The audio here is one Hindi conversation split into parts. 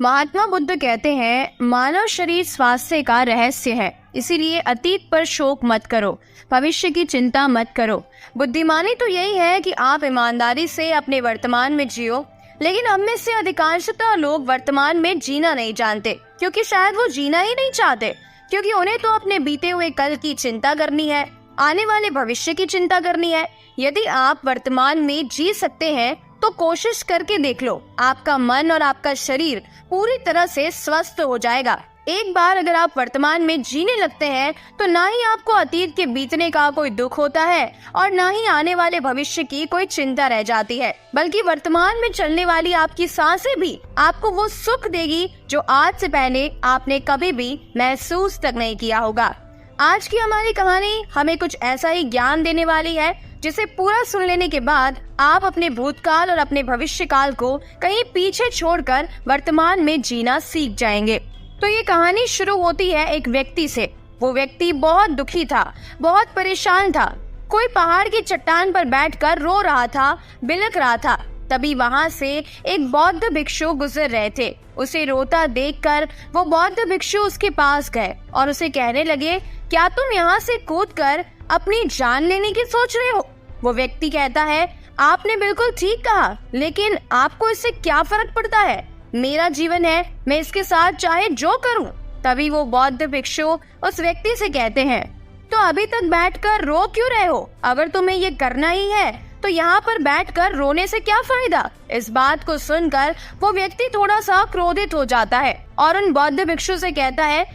महात्मा बुद्ध कहते हैं, मानव शरीर स्वास्थ्य का रहस्य है, इसीलिए अतीत पर शोक मत करो, भविष्य की चिंता मत करो। बुद्धिमानी तो यही है कि आप ईमानदारी से अपने वर्तमान में जियो, लेकिन हम में से अधिकांशतः लोग वर्तमान में जीना नहीं जानते, क्योंकि शायद वो जीना ही नहीं चाहते, क्योंकि उन्हें तो अपने बीते हुए कल की चिंता करनी है, आने वाले भविष्य की चिंता करनी है। यदि आप वर्तमान में जी सकते हैं तो कोशिश करके देख लो, आपका मन और आपका शरीर पूरी तरह से स्वस्थ हो जाएगा। एक बार अगर आप वर्तमान में जीने लगते हैं तो ना ही आपको अतीत के बीतने का कोई दुख होता है और ना ही आने वाले भविष्य की कोई चिंता रह जाती है, बल्कि वर्तमान में चलने वाली आपकी सांसें भी आपको वो सुख देगी जो आज से पहले आपने कभी भी महसूस तक नहीं किया होगा। आज की हमारी कहानी हमें कुछ ऐसा ही ज्ञान देने वाली है जिसे पूरा सुन लेने के बाद आप अपने भूतकाल और अपने भविष्य काल को कहीं पीछे छोड़कर वर्तमान में जीना सीख जाएंगे। तो ये कहानी शुरू होती है एक व्यक्ति से। वो व्यक्ति बहुत दुखी था, बहुत परेशान था। कोई पहाड़ की चट्टान पर बैठकर रो रहा था, बिलख रहा था। तभी वहाँ से एक बौद्ध भिक्षु गुजर रहे थे। उसे रोता देखकर वो बौद्ध भिक्षु उसके पास गए और उसे कहने लगे, क्या तुम यहाँ से कूदकर अपनी जान लेने की सोच रहे हो? वो व्यक्ति कहता है, आपने बिल्कुल ठीक कहा, लेकिन आपको इससे क्या फर्क पड़ता है? मेरा जीवन है, मैं इसके साथ चाहे जो करूं। तभी वो बौद्ध भिक्षु उस व्यक्ति से कहते हैं, तो अभी तक बैठकर रो क्यों रहे हो? अगर तुम्हें ये करना ही है तो यहाँ पर बैठकर रोने से क्या फायदा? इस बात को सुनकर वो व्यक्ति थोड़ा सा क्रोधित हो जाता है और उन बौद्ध भिक्षु से कहता है,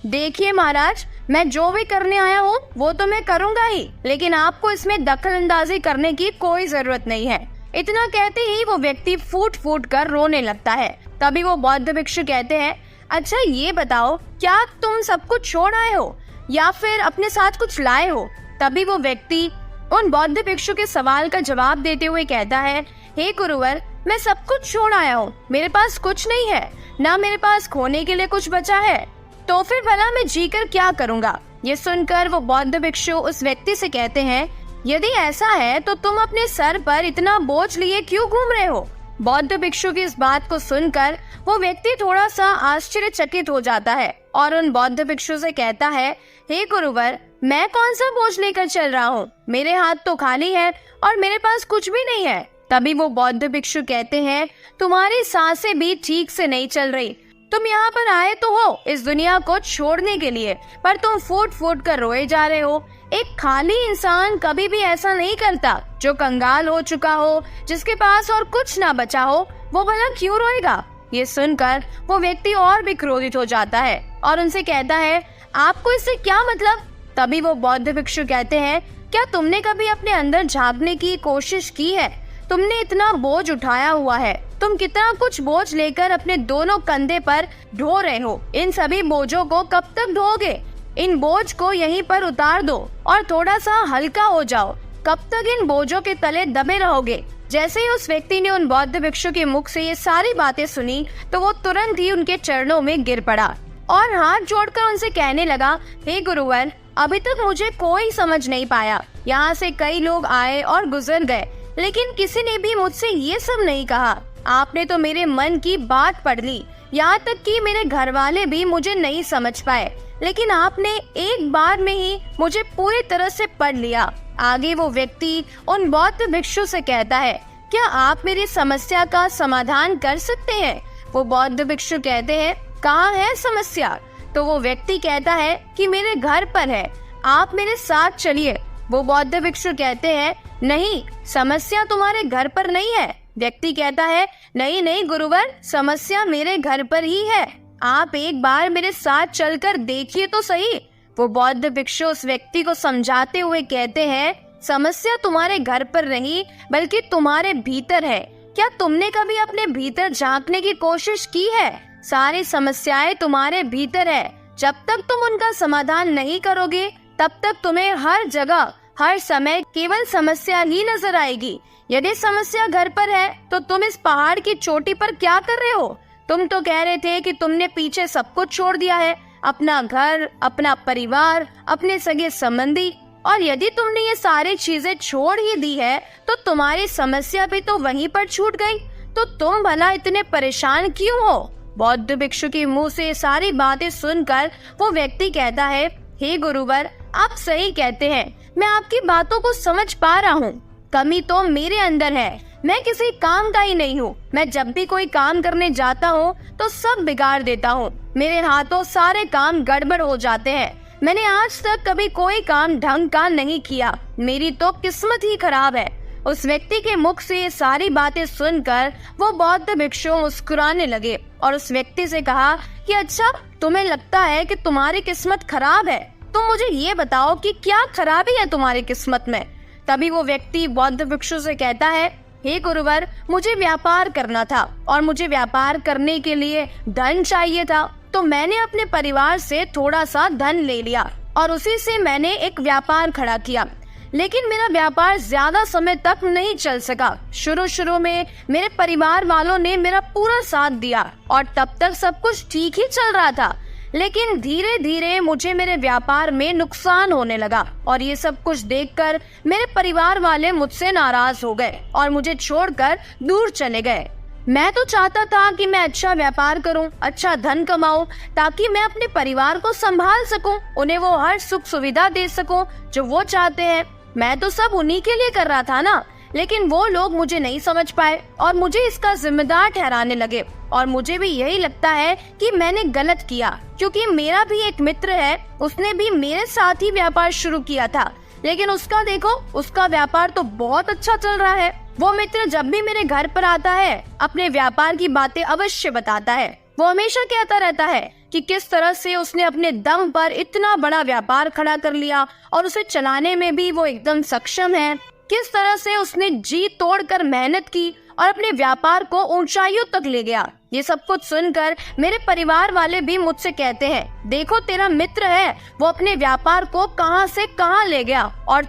देखिए महाराज, मैं जो भी करने आया हूँ वो तो मैं करूँगा ही, लेकिन आपको इसमें दखल अंदाजी करने की कोई जरूरत नहीं है। इतना कहते ही वो व्यक्ति फूट फूट कर रोने लगता है। तभी वो बौद्ध भिक्षु कहते हैं, अच्छा ये बताओ, क्या तुम सब कुछ छोड़ आए हो या फिर अपने साथ कुछ लाए हो? तभी वो व्यक्ति उन बौद्ध भिक्षु के सवाल का जवाब देते हुए कहता है, हे गुरुवर, मैं सब कुछ छोड़ आया हूँ, मेरे पास कुछ नहीं है, ना मेरे पास खोने के लिए कुछ बचा है, तो फिर भला मैं जीकर क्या करूँगा? ये सुनकर वो बौद्ध भिक्षु उस व्यक्ति से कहते हैं, यदि ऐसा है तो तुम अपने सर पर इतना बोझ लिए क्यों घूम रहे हो? बौद्ध भिक्षु की इस बात को सुनकर वो व्यक्ति थोड़ा सा आश्चर्यचकित हो जाता है और उन बौद्ध भिक्षु से कहता है, हे गुरुवर, मैं कौन सा बोझ लेकर चल रहा हूँ? मेरे हाथ तो खाली है और मेरे पास कुछ भी नहीं है। तभी वो बौद्ध भिक्षु कहते हैं, तुम्हारी सांसें भी ठीक से नहीं चल रही। तुम यहाँ पर आए तो हो इस दुनिया को छोड़ने के लिए, पर तुम फूट फूट कर रोए जा रहे हो। एक खाली इंसान कभी भी ऐसा नहीं करता। जो कंगाल हो चुका हो, जिसके पास और कुछ ना बचा हो, वो भला क्यों रोएगा? ये सुनकर वो व्यक्ति और भी क्रोधित हो जाता है और उनसे कहता है, आपको इससे क्या मतलब? तभी वो बौद्ध भिक्षु कहते हैं, क्या तुमने कभी अपने अंदर झांकने की कोशिश की है? तुमने इतना बोझ उठाया हुआ है, तुम कितना कुछ बोझ लेकर अपने दोनों कंधे पर ढो रहे हो। इन सभी बोझों को कब तक ढोगे? इन बोझ को यहीं पर उतार दो और थोड़ा सा हल्का हो जाओ। कब तक इन बोझों के तले दबे रहोगे? जैसे ही उस व्यक्ति ने उन बौद्ध भिक्षु के मुख से ये सारी बातें सुनी तो वो तुरंत ही उनके चरणों में गिर पड़ा और हाथ जोड़कर उनसे कहने लगा, हे गुरुवर, अभी तक मुझे कोई समझ नहीं पाया। यहाँ से कई लोग आए और गुजर गए, लेकिन किसी ने भी मुझसे ये सब नहीं कहा। आपने तो मेरे मन की बात पढ़ ली, यहाँ तक कि मेरे घर वाले भी मुझे नहीं समझ पाए, लेकिन आपने एक बार में ही मुझे पूरी तरह से पढ़ लिया। आगे वो व्यक्ति उन बौद्ध भिक्षु से कहता है, क्या आप मेरी समस्या का समाधान कर सकते हैं? वो बौद्ध भिक्षु कहते हैं, कहाँ है समस्या? तो वो व्यक्ति कहता है कि मेरे घर पर है, आप मेरे साथ चलिए। वो बौद्ध भिक्षु कहते हैं, नहीं, समस्या तुम्हारे घर पर नहीं है। व्यक्ति कहता है, नहीं नहीं गुरुवर, समस्या मेरे घर पर ही है, आप एक बार मेरे साथ चलकर देखिए तो सही। वो बौद्ध भिक्षु उस व्यक्ति को समझाते हुए कहते हैं, समस्या तुम्हारे घर पर नहीं बल्कि तुम्हारे भीतर है। क्या तुमने कभी अपने भीतर झांकने की कोशिश की है? सारी समस्याएं तुम्हारे भीतर है। जब तक तुम उनका समाधान नहीं करोगे तब तक तुम्हें हर जगह हर समय केवल समस्या ही नजर आएगी। यदि समस्या घर पर है तो तुम इस पहाड़ की चोटी पर क्या कर रहे हो? तुम तो कह रहे थे कि तुमने पीछे सब कुछ छोड़ दिया है, अपना घर, अपना परिवार, अपने सगे संबंधी, और यदि तुमने ये सारी चीजें छोड़ ही दी है तो तुम्हारी समस्या भी तो वहीं पर छूट गई। तो तुम भला इतने परेशान क्यों हो? बौद्ध भिक्षु के मुंह से सारी बातें सुनकर वो व्यक्ति कहता है, हे गुरुवर, आप सही कहते हैं, मैं आपकी बातों को समझ पा रहा हूँ। कमी तो मेरे अंदर है, मैं किसी काम का ही नहीं हूँ। मैं जब भी कोई काम करने जाता हूँ तो सब बिगाड़ देता हूँ। मेरे हाथों सारे काम गड़बड़ हो जाते हैं। मैंने आज तक कभी कोई काम ढंग का नहीं किया। मेरी तो किस्मत ही खराब है। उस व्यक्ति के मुख से ये सारी बातें सुनकर वो बौद्ध भिक्षु मुस्कुराने लगे और उस व्यक्ति से कहा कि अच्छा, तुम्हें लगता है कि तुम्हारी किस्मत खराब है? तुम मुझे ये बताओ कि क्या खराबी है तुम्हारी किस्मत में? तभी वो व्यक्ति बौद्ध भिक्षु से कहता है, हे गुरुवर, मुझे व्यापार करना था और मुझे व्यापार करने के लिए धन चाहिए था, तो मैंने अपने परिवार से थोड़ा सा धन ले लिया और उसी से मैंने एक व्यापार खड़ा किया। लेकिन मेरा व्यापार ज्यादा समय तक नहीं चल सका। शुरू में मेरे परिवार वालों ने मेरा पूरा साथ दिया और तब तक सब कुछ ठीक ही चल रहा था। लेकिन धीरे धीरे मुझे मेरे व्यापार में नुकसान होने लगा और ये सब कुछ देखकर मेरे परिवार वाले मुझसे नाराज हो गए और मुझे छोड़कर दूर चले गए। मैं तो चाहता था कि मैं अच्छा व्यापार करूं, अच्छा धन कमाऊं, ताकि मैं अपने परिवार को संभाल सकूं, उन्हें वो हर सुख सुविधा दे सकूं जो वो चाहते हैं। मैं तो सब उन्हीं के लिए कर रहा था ना। लेकिन वो लोग मुझे नहीं समझ पाए और मुझे इसका जिम्मेदार ठहराने लगे और मुझे भी यही लगता है कि मैंने गलत किया, क्योंकि मेरा भी एक मित्र है, उसने भी मेरे साथ ही व्यापार शुरू किया था, लेकिन उसका देखो, उसका व्यापार तो बहुत अच्छा चल रहा है। वो मित्र जब भी मेरे घर पर आता है अपने व्यापार की बातें अवश्य बताता है। वो हमेशा कहता रहता है कि किस तरह से उसने अपने दम पर इतना बड़ा व्यापार खड़ा कर लिया और उसे चलाने में भी वो एकदम सक्षम है। किस तरह से उसने जी तोड़कर मेहनत की और अपने व्यापार को ऊंचाइयों तक ले गया। ये सब कुछ सुनकर मेरे परिवार वाले भी मुझसे कहते हैं, देखो तेरा मित्र है, वो अपने व्यापार को कहां से कहां ले गया और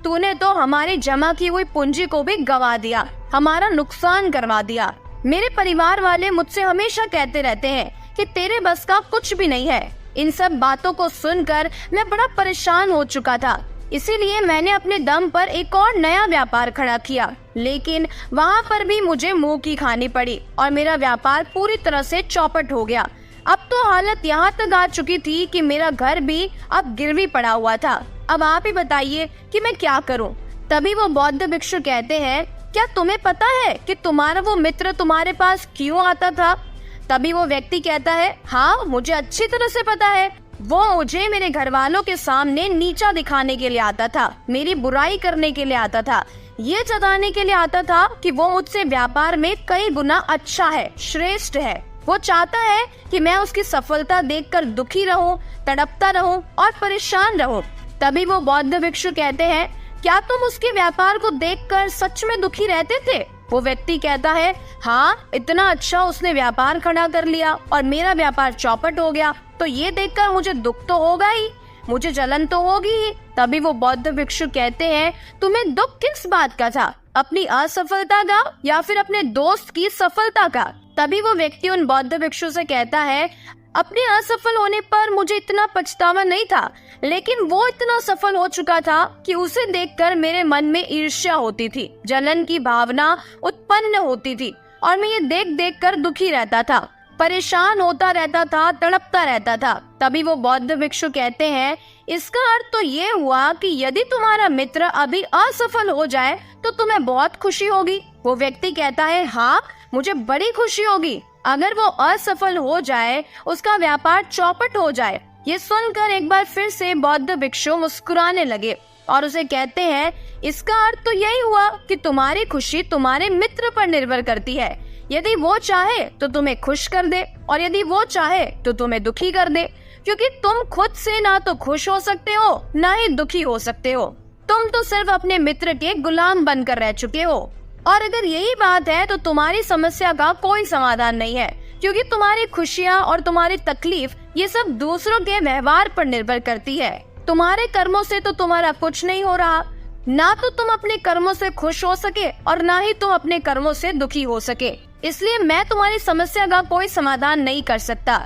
तूने तो हमारी जमा की हुई पूंजी को भी गवा दिया, हमारा नुकसान करवा दिया। मेरे परिवार वाले मुझसे हमेशा कहते रहते हैं कि तेरे बस का कुछ भी नहीं है। इन सब बातों को सुनकर मैं बड़ा परेशान हो चुका था, इसीलिए मैंने अपने दम पर एक और नया व्यापार खड़ा किया। लेकिन वहाँ पर भी मुझे मुंह की खानी पड़ी और मेरा व्यापार पूरी तरह से चौपट हो गया। अब तो हालत यहाँ तक आ चुकी थी कि मेरा घर भी अब गिरवी पड़ा हुआ था। अब आप ही बताइए कि मैं क्या करूं? तभी वो बौद्ध भिक्षु कहते हैं, क्या तुम्हें पता है कि तुम्हारा वो मित्र तुम्हारे पास क्यों आता था? तभी वो व्यक्ति कहता है, हाँ, मुझे अच्छी तरह से पता है। वो मुझे मेरे घर वालों के सामने नीचा दिखाने के लिए आता था, मेरी बुराई करने के लिए आता था, ये जताने के लिए आता था कि वो मुझसे व्यापार में कई गुना अच्छा है, श्रेष्ठ है। वो चाहता है कि मैं उसकी सफलता देखकर दुखी रहूं, तड़पता रहूं और परेशान रहूं। तभी वो बौद्ध भिक्षु कहते हैं, क्या तुम उसके व्यापार को देखकर सच में दुखी रहते थे? वो व्यक्ति कहता है, हाँ, इतना अच्छा उसने व्यापार खड़ा कर लिया और मेरा व्यापार चौपट हो गया, तो ये देखकर मुझे दुख तो होगा ही, मुझे जलन तो होगी ही। तभी वो बौद्ध भिक्षु कहते हैं, तुम्हें दुख किस बात का था, अपनी असफलता का या फिर अपने दोस्त की सफलता का? तभी वो व्यक्ति उन बौद्ध भिक्षु से कहता है, अपने असफल होने पर मुझे इतना पछतावा नहीं था, लेकिन वो इतना सफल हो चुका था कि उसे देखकर मेरे मन में ईर्ष्या होती थी, जलन की भावना उत्पन्न होती थी और मैं ये देख कर दुखी रहता था, परेशान होता रहता था, तड़पता रहता था। तभी वो बौद्ध भिक्षु कहते हैं, इसका अर्थ तो ये हुआ कि यदि तुम्हारा मित्र अभी असफल हो जाए तो तुम्हें बहुत खुशी होगी। वो व्यक्ति कहता है, हाँ, मुझे बड़ी खुशी होगी अगर वो असफल हो जाए, उसका व्यापार चौपट हो जाए। ये सुनकर एक बार फिर से बौद्ध भिक्षु मुस्कुराने लगे और उसे कहते हैं, इसका अर्थ तो यही हुआ कि तुम्हारी खुशी तुम्हारे मित्र पर निर्भर करती है। यदि वो चाहे तो तुम्हें खुश कर दे और यदि वो चाहे तो तुम्हें दुखी कर दे, क्योंकि तुम खुद से ना तो खुश हो सकते हो ना ही दुखी हो सकते हो। तुम तो सिर्फ अपने मित्र के गुलाम बनकर रह चुके हो। और अगर यही बात है तो तुम्हारी समस्या का कोई समाधान नहीं है, क्योंकि तुम्हारी खुशियाँ और तुम्हारी तकलीफ ये सब दूसरों के व्यवहार पर निर्भर करती है। तुम्हारे कर्मों से तो तुम्हारा कुछ नहीं हो रहा, ना तो तुम अपने कर्मों से खुश हो सके और ना ही तुम अपने कर्मों से दुखी हो सके, इसलिए मैं तुम्हारी समस्या का कोई समाधान नहीं कर सकता।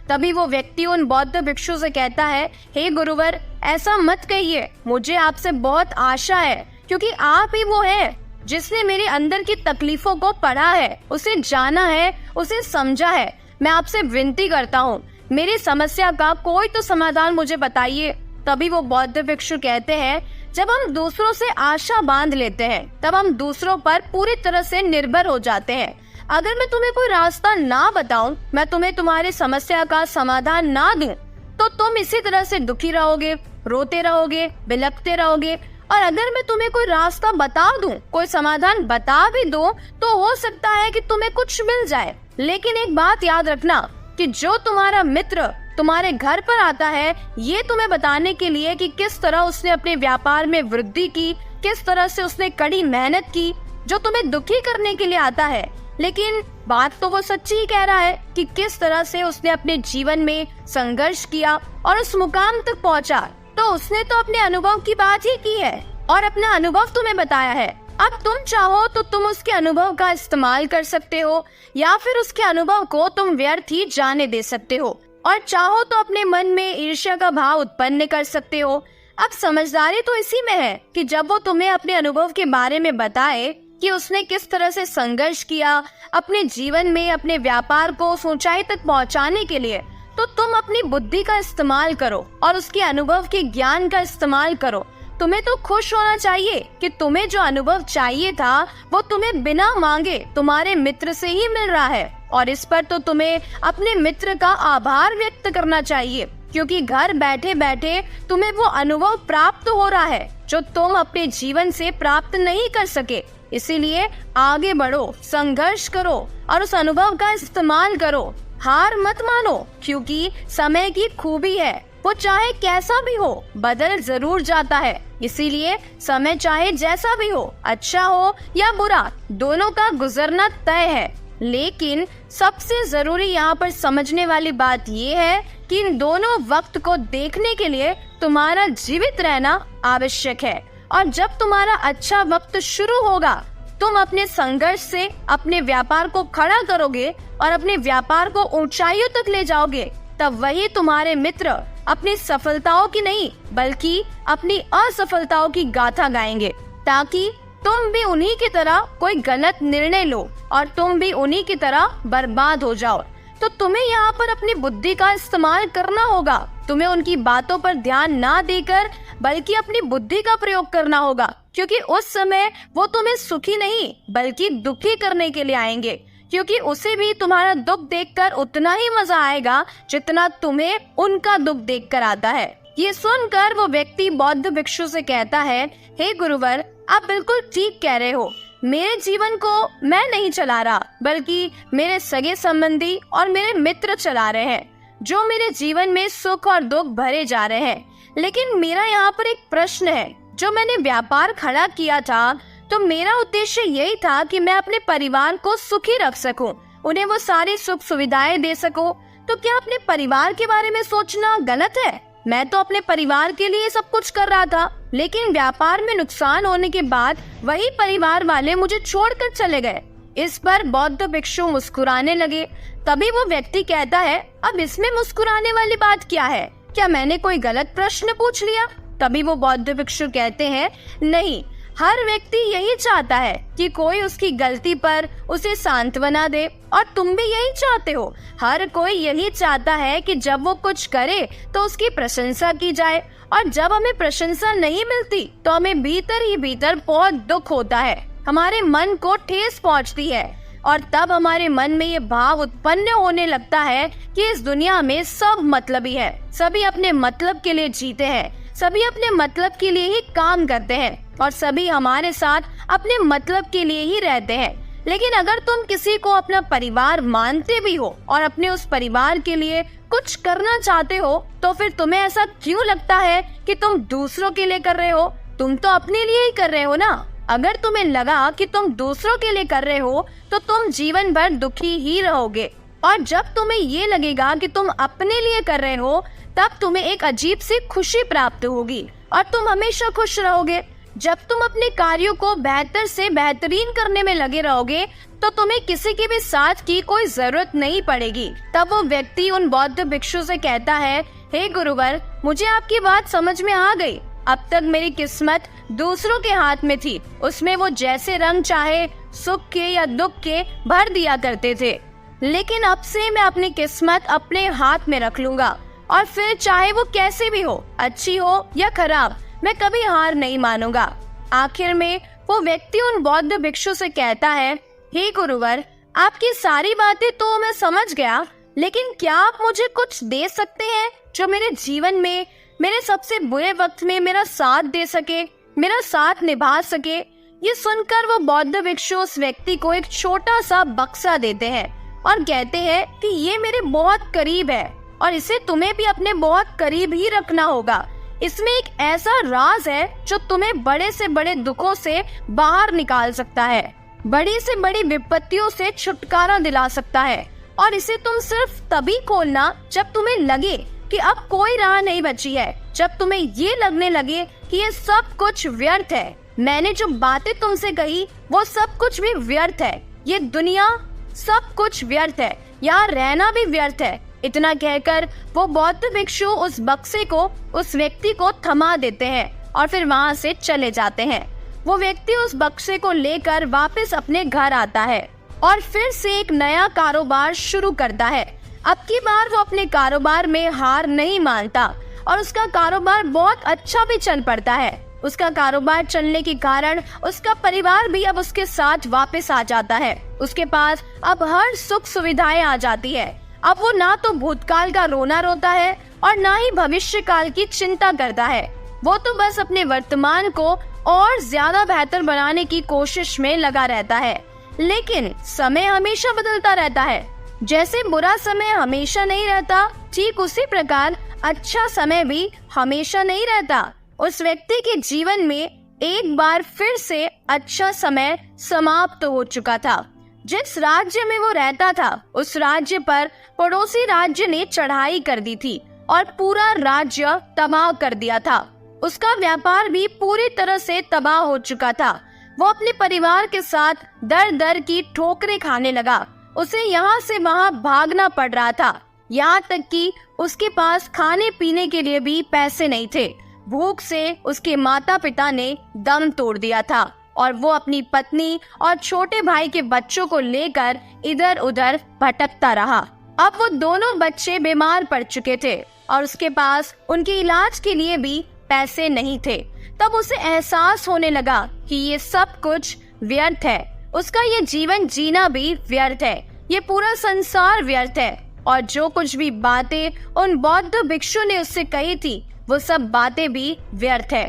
तभी वो व्यक्ति उन बौद्ध भिक्षु से कहता है, हे गुरुवर, ऐसा मत कहिए, मुझे आपसे बहुत आशा है, क्योंकि आप ही वो है जिसने मेरे अंदर की तकलीफों को पढ़ा है, उसे जाना है, उसे समझा है। मैं आपसे विनती करता हूँ, मेरी समस्या का कोई तो समाधान मुझे बताइए। तभी वो बौद्ध भिक्षु कहते हैं, जब हम दूसरों से आशा बांध लेते हैं तब हम दूसरों पर पूरी तरह से निर्भर हो जाते हैं। अगर मैं तुम्हें कोई रास्ता ना बताऊं, मैं तुम्हें तुम्हारी समस्या का समाधान ना दूं, तो तुम इसी तरह से दुखी रहोगे, रोते रहोगे, बिलखते रहोगे। और अगर मैं तुम्हें कोई रास्ता बता दूं, कोई समाधान बता भी दूं, तो हो सकता है कि तुम्हें कुछ मिल जाए। लेकिन एक बात याद रखना कि जो तुम्हारा मित्र तुम्हारे घर पर आता है, ये तुम्हें बताने के लिए कि किस तरह उसने अपने व्यापार में वृद्धि की, किस तरह से उसने कड़ी मेहनत की, जो तुम्हें दुखी करने के लिए आता है। लेकिन बात तो वो सच्ची ही कह रहा है कि किस तरह से उसने अपने जीवन में संघर्ष किया और उस मुकाम तक पहुंचा। तो उसने तो अपने अनुभव की बात ही की है और अपना अनुभव तुम्हें बताया है। अब तुम चाहो तो तुम उसके अनुभव का इस्तेमाल कर सकते हो, या फिर उसके अनुभव को तुम व्यर्थ ही जाने दे सकते हो, और चाहो तो अपने मन में ईर्ष्या का भाव उत्पन्न कर सकते हो। अब समझदारी तो इसी में है कि जब वो तुम्हें अपने अनुभव के बारे में बताए कि उसने किस तरह से संघर्ष किया अपने जीवन में, अपने व्यापार को उस ऊंचाई तक पहुंचाने के लिए, तो तुम अपनी बुद्धि का इस्तेमाल करो और उसके अनुभव के ज्ञान का इस्तेमाल करो। तुम्हें तो खुश होना चाहिए कि तुम्हें जो अनुभव चाहिए था वो तुम्हें बिना मांगे तुम्हारे मित्र से ही मिल रहा है, और इस पर तो तुम्हें अपने मित्र का आभार व्यक्त करना चाहिए, क्योंकि घर बैठे बैठे तुम्हें वो अनुभव प्राप्त हो रहा है जो तुम अपने जीवन से प्राप्त नहीं कर सके। इसीलिए आगे बढ़ो, संघर्ष करो और उस अनुभव का इस्तेमाल करो। हार मत मानो, क्योंकि समय की खूबी है, वो चाहे कैसा भी हो बदल जरूर जाता है। इसीलिए समय चाहे जैसा भी हो, अच्छा हो या बुरा, दोनों का गुजरना तय है। लेकिन सबसे जरूरी यहाँ पर समझने वाली बात ये है कि इन दोनों वक्त को देखने के लिए तुम्हारा जीवित रहना आवश्यक है। और जब तुम्हारा अच्छा वक्त शुरू होगा, तुम अपने संघर्ष से अपने व्यापार को खड़ा करोगे और अपने व्यापार को ऊंचाइयों तक ले जाओगे, तब वही तुम्हारे मित्र अपनी सफलताओं की नहीं बल्कि अपनी असफलताओं की गाथा गाएंगे, ताकि तुम भी उन्हीं की तरह कोई गलत निर्णय लो और तुम भी उन्हीं की तरह बर्बाद हो जाओ। तो तुम्हें यहाँ पर अपनी बुद्धि का इस्तेमाल करना होगा। तुम्हें उनकी बातों पर ध्यान ना देकर बल्कि अपनी बुद्धि का प्रयोग करना होगा, क्योंकि उस समय वो तुम्हें सुखी नहीं बल्कि दुखी करने के लिए आएंगे, क्योंकि उसे भी तुम्हारा दुख देखकर उतना ही मजा आएगा जितना तुम्हें उनका दुख देखकर आता है। ये सुनकर वो व्यक्ति बौद्ध भिक्षु से कहता है, हे गुरुवर, आप बिल्कुल ठीक कह रहे हो। मेरे जीवन को मैं नहीं चला रहा बल्कि मेरे सगे संबंधी और मेरे मित्र चला रहे हैं, जो मेरे जीवन में सुख और दुख भरे जा रहे हैं। लेकिन मेरा यहाँ पर एक प्रश्न है। जो मैंने व्यापार खड़ा किया था, तो मेरा उद्देश्य यही था कि मैं अपने परिवार को सुखी रख सकूं, उन्हें वो सारी सुख सुविधाएं दे सकूं। तो क्या अपने परिवार के बारे में सोचना गलत है? मैं तो अपने परिवार के लिए सब कुछ कर रहा था, लेकिन व्यापार में नुकसान होने के बाद वही परिवार वाले मुझे छोड़कर चले गए। इस पर बौद्ध भिक्षु मुस्कुराने लगे। तभी वो व्यक्ति कहता है, अब इसमें मुस्कुराने वाली बात क्या है? क्या मैंने कोई गलत प्रश्न पूछ लिया? तभी वो बौद्ध भिक्षु कहते हैं, नहीं, हर व्यक्ति यही चाहता है कि कोई उसकी गलती पर उसे सांत्वना दे, और तुम भी यही चाहते हो। हर कोई यही चाहता है कि जब वो कुछ करे तो उसकी प्रशंसा की जाए, और जब हमें प्रशंसा नहीं मिलती तो हमें भीतर ही भीतर बहुत दुख होता है, हमारे मन को ठेस पहुंचती है, और तब हमारे मन में ये भाव उत्पन्न होने लगता है कि इस दुनिया में सब मतलबी है, सभी अपने मतलब के लिए जीते हैं, सभी अपने मतलब के लिए ही काम करते हैं, और सभी हमारे साथ अपने मतलब के लिए ही रहते हैं। लेकिन अगर तुम किसी को अपना परिवार मानते भी हो और अपने उस परिवार के लिए कुछ करना चाहते हो, तो फिर तुम्हें ऐसा क्यों लगता है कि तुम दूसरों के लिए कर रहे हो? तुम तो अपने लिए ही कर रहे हो ना। अगर तुम्हें लगा कि तुम दूसरों के लिए कर रहे हो, तो तुम जीवन भर दुखी ही रहोगे, और जब तुम्हें ये लगेगा कि तुम अपने लिए कर रहे हो, तब तुम्हें एक अजीब सी खुशी प्राप्त होगी और तुम हमेशा खुश रहोगे। जब तुम अपने कार्यों को बेहतर से बेहतरीन करने में लगे रहोगे, तो तुम्हें किसी के भी साथ की कोई जरूरत नहीं पड़ेगी। तब वो व्यक्ति उन बौद्ध भिक्षु से कहता है, हे गुरुवर, मुझे आपकी बात समझ में आ गई। अब तक मेरी किस्मत दूसरों के हाथ में थी, उसमें वो जैसे रंग चाहे सुख के या दुख के भर दिया करते थे। लेकिन अब से मैं अपनी किस्मत अपने हाथ में रख लूंगा और फिर चाहे वो कैसे भी हो, अच्छी हो या खराब, मैं कभी हार नहीं मानूंगा। आखिर में वो व्यक्ति उन बौद्ध भिक्षु से कहता है, हे गुरुवर, आपकी सारी बातें तो मैं समझ गया, लेकिन क्या आप मुझे कुछ दे सकते हैं जो मेरे जीवन में, मेरे सबसे बुरे वक्त में मेरा साथ दे सके, मेरा साथ निभा सके। ये सुनकर वो बौद्ध भिक्षु उस व्यक्ति को एक छोटा सा बक्सा देते हैं और कहते हैं कि ये मेरे बहुत करीब है और इसे तुम्हें भी अपने बहुत करीब ही रखना होगा। इसमें एक ऐसा राज है जो तुम्हें बड़े से बड़े दुखों से बाहर निकाल सकता है, बड़ी से बड़ी विपत्तियों से छुटकारा दिला सकता है, और इसे तुम सिर्फ तभी खोलना जब तुम्हें लगे कि अब कोई राह नहीं बची है, जब तुम्हें ये लगने लगे कि ये सब कुछ व्यर्थ है। मैंने जो बातें तुमसे कही वो सब कुछ भी व्यर्थ है, ये दुनिया सब कुछ व्यर्थ है, यहाँ रहना भी व्यर्थ है। इतना कहकर वो बौद्ध भिक्षु उस बक्से को उस व्यक्ति को थमा देते हैं और फिर वहाँ से चले जाते हैं। वो व्यक्ति उस बक्से को लेकर वापस अपने घर आता है और फिर से एक नया कारोबार शुरू करता है। अब की बार वो अपने कारोबार में हार नहीं मानता और उसका कारोबार बहुत अच्छा भी चल पड़ता है। उसका कारोबार चलने के कारण उसका परिवार भी अब उसके साथ वापस आ जाता है। उसके पास अब हर सुख सुविधाएं आ जाती है। अब वो ना तो भूतकाल का रोना रोता है और ना ही भविष्य काल की चिंता करता है। वो तो बस अपने वर्तमान को और ज्यादा बेहतर बनाने की कोशिश में लगा रहता है। लेकिन समय हमेशा बदलता रहता है। जैसे बुरा समय हमेशा नहीं रहता, ठीक उसी प्रकार अच्छा समय भी हमेशा नहीं रहता। उस व्यक्ति के जीवन में एक बार फिर से अच्छा समय समाप्त हो चुका था। जिस राज्य में वो रहता था उस राज्य पर पड़ोसी राज्य ने चढ़ाई कर दी थी और पूरा राज्य तबाह कर दिया था। उसका व्यापार भी पूरी तरह से तबाह हो चुका था। वो अपने परिवार के साथ दर दर की ठोकरें खाने लगा। उसे यहाँ से वहाँ भागना पड़ रहा था, यहाँ तक कि उसके पास खाने पीने के लिए भी पैसे नहीं थे। भूख से उसके माता पिता ने दम तोड़ दिया था और वो अपनी पत्नी और छोटे भाई के बच्चों को लेकर इधर उधर भटकता रहा। अब वो दोनों बच्चे बीमार पड़ चुके थे और उसके पास उनके इलाज के लिए भी पैसे नहीं थे। तब उसे एहसास होने लगा कि ये सब कुछ व्यर्थ है, उसका ये जीवन जीना भी व्यर्थ है, ये पूरा संसार व्यर्थ है, और जो कुछ भी बातें उन बौद्ध भिक्षु ने उससे कही थी वो सब बातें भी व्यर्थ है।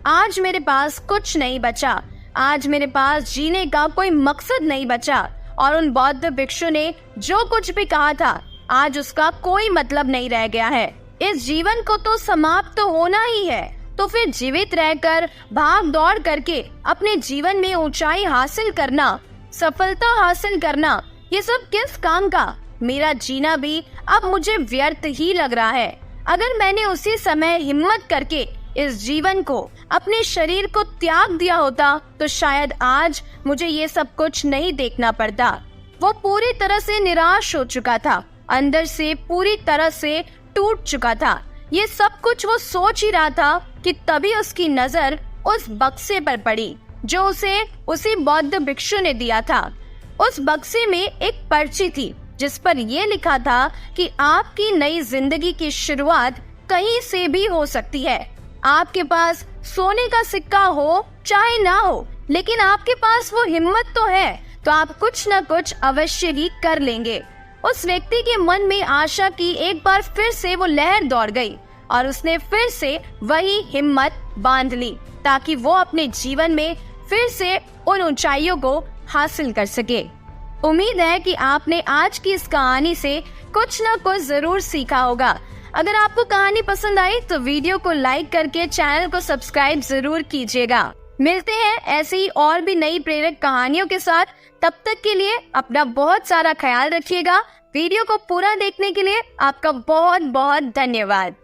आज मेरे पास कुछ नहीं बचा, आज मेरे पास जीने का कोई मकसद नहीं बचा, और उन बौद्ध भिक्षु ने जो कुछ भी कहा था आज उसका कोई मतलब नहीं रह गया है। इस जीवन को तो समाप्त तो होना ही है, तो फिर जीवित रहकर भाग दौड़ करके अपने जीवन में ऊंचाई हासिल करना, सफलता हासिल करना, ये सब किस काम का? मेरा जीना भी अब मुझे व्यर्थ ही लग रहा है। अगर मैंने उसी समय हिम्मत करके इस जीवन को, अपने शरीर को त्याग दिया होता तो शायद आज मुझे ये सब कुछ नहीं देखना पड़ता। वो पूरी तरह से निराश हो चुका था, अंदर से पूरी तरह से टूट चुका था। ये सब कुछ वो सोच ही रहा था कि तभी उसकी नजर उस बक्से पर पड़ी जो उसे उसी बौद्ध भिक्षु ने दिया था। उस बक्से में एक पर्ची थी जिस पर यह लिखा था कि आपकी नई जिंदगी की शुरुआत कहीं से भी हो सकती है। आपके पास सोने का सिक्का हो चाहे ना हो, लेकिन आपके पास वो हिम्मत तो है, तो आप कुछ न कुछ अवश्य ही कर लेंगे। उस व्यक्ति के मन में आशा की एक बार फिर से वो लहर दौड़ गई और उसने फिर से वही हिम्मत बांध ली ताकि वो अपने जीवन में फिर से उन ऊंचाइयों को हासिल कर सके। उम्मीद है कि आपने आज की इस कहानी से कुछ न कुछ जरूर सीखा होगा। अगर आपको कहानी पसंद आई तो वीडियो को लाइक करके चैनल को सब्सक्राइब जरूर कीजिएगा। मिलते हैं ऐसी ही और भी नई प्रेरक कहानियों के साथ। तब तक के लिए अपना बहुत सारा ख्याल रखिएगा। वीडियो को पूरा देखने के लिए आपका बहुत बहुत धन्यवाद।